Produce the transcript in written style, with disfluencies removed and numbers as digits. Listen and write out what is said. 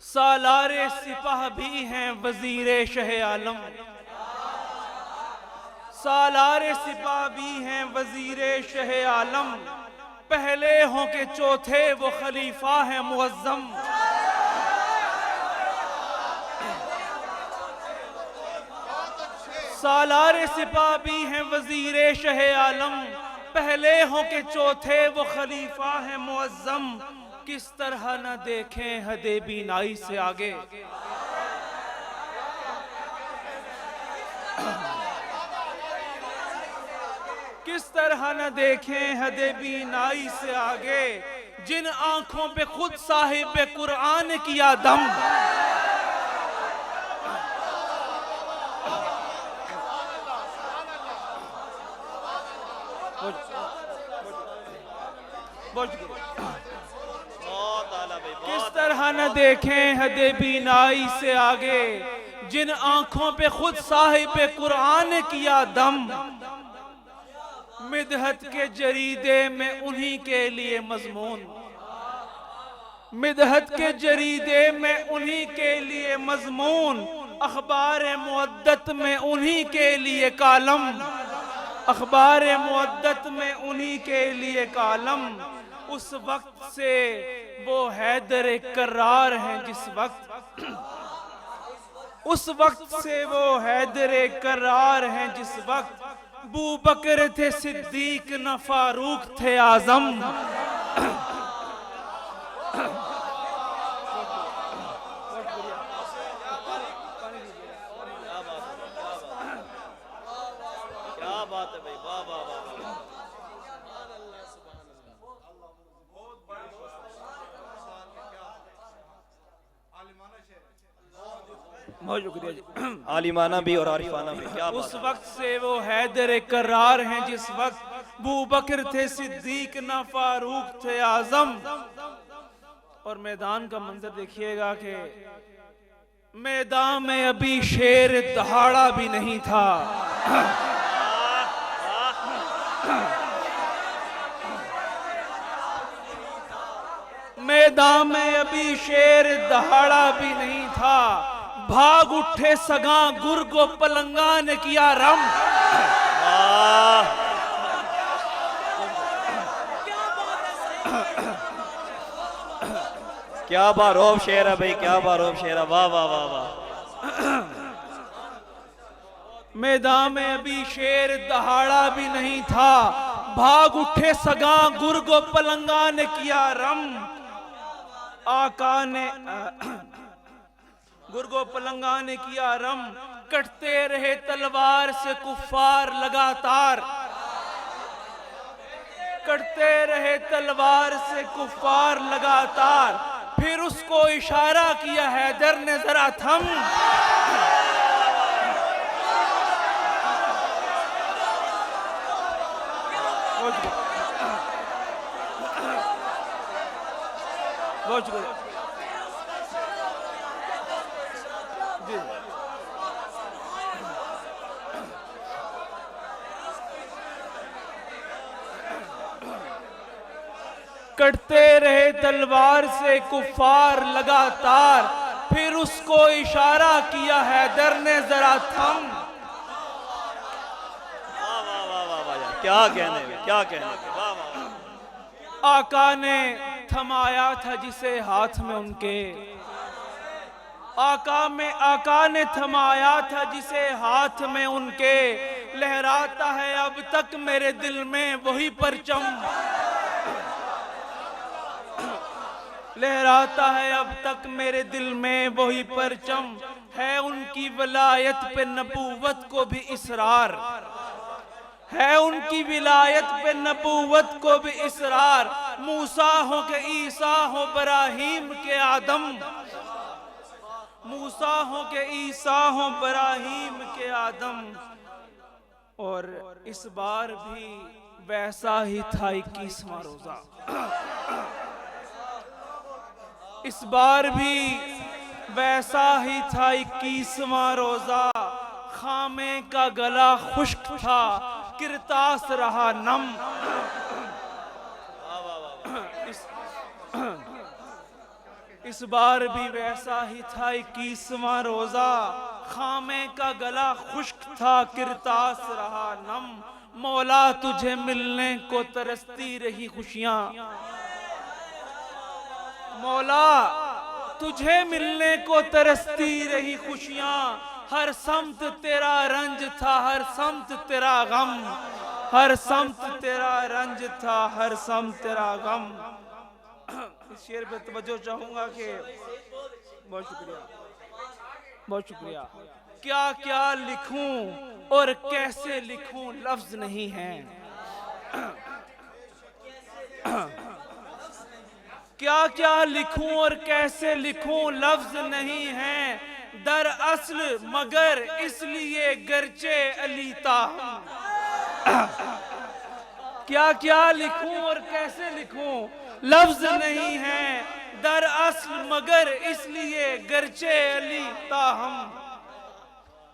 सालारे सिपाह भी हैं वजीरे शह आलम, सालारे सिपाह भी हैं वजीरे शह आलम, पहले हों के चौथे वो खलीफा है मुअज्जम। सालारे सिपाह भी हैं वजीरे शह आलम, पहले हों के चौथे वो खलीफा है मुअज्जम। किस तरह न देखें हदे बीनाई से आगे, किस तरह न देखें हदे बीनाई से आगे, जिन आंखों पे खुद साहिब कुरान किया दम। किस तरह न देखें हदे बीनाई से आगे, जिन आंखों पे खुद साहिब कुरान किया दम। मिदहत के जरीदे में उन्हीं के लिए मजमून, मिदहत के जरीदे में उन्हीं के लिए मजमून, अखबार मुअद्दत में उन्हीं के लिए कालम, अखबार मुअद्दत में उन्हीं के लिए कालम। उस वक्त से वो हैदर करार हैं जिस वक्त, उस वक्त से वो हैदर करार हैं जिस वक्त अबू बकर थे सिद्दीक न फारूक थे आजम। क्या बात है भाई, वाह वाह वाह। बहुत शुक्रिया जी। आलिमाना भी और आरिफाना भी, क्या उस बात। वक्त से वो हैदर करार हैं जिस वक्त अबू बकर थे सिद्दीक न फारूक थे आजम। और मैदान का मंजर देखिएगा कि मैदान में अभी शेर दहाड़ा भी नहीं था। मैदान में अभी शेर दहाड़ा भी नहीं था, भाग उठे सगा गुर्गो पलंगा ने किया रम। क्या बारोब शेर है भाई, क्या बारोब शेर है, वाह वाह वाह वाह। मैदान में अभी शेर दहाड़ा भी नहीं था, भाग उठे सगा गुर्गो पलंगा ने किया रम। आका ने गुर्गो पलंगा ने किया रम, कटते रहे तलवार से कुफ्फार लगातार, कटते रहे तलवार से कुफ्फार लगातार। फिर उसको इशारा किया हैदर ने जरा थम। बहुत शुक्रिया जी। कटते रहे तलवार से कुफार लगातार, फिर उसको इशारा किया हैदर ने जरा थम। वाह वाह वाह वाह वाह, क्या कहने में, क्या कहने में, वाह वाह। आका ने थमाया था जिसे हाथ में उनके, आका ने थमाया था जिसे हाथ में उनके, लहराता है अब तक मेरे दिल में वही परचम, लहराता है अब तक मेरे दिल में वही परचम। है उनकी वलायत पे नबूवत को भी इसरार, है उनकी विलायत पे नबूवत को भी इसरार। मूसा हो के ईसा हो इब्राहीम के आदम, मूसा हो के ईसा हो इब्राहीम के आदम। और इस बार भी वैसा ही था 21वां रोजा, इस बार भी वैसा ही था 21वां रोजा। खामे का गला खुश्क था, किरतास रहा नम। इस बार भी वैसा ही था 21वां रोजा, खामे का गला खुश्क था किरतास रहा नम, मौला तुझे मिलने को तरसती रही खुशियां, मौला तुझे मिलने को तरसती रही खुशियां, हर समत तेरा रंज था, हर समत तेरा गम, हर समत तेरा रंज था, हर समत तेरा गम। इस शेर पे तवज्जो चाहूंगा कि बहुत शुक्रिया, बहुत शुक्रिया। क्या क्या लिखूं और कैसे लिखूं लफ्ज नहीं है, क्या क्या लिखूं और कैसे लिखूं लफ्ज नहीं है, दरअसल मगर इसलिए गर्चे अली ताहम। क्या क्या लिखूं और कैसे लिखूं लफ्ज नहीं है, दरअसल मगर इसलिए गर्चे अली ताहम।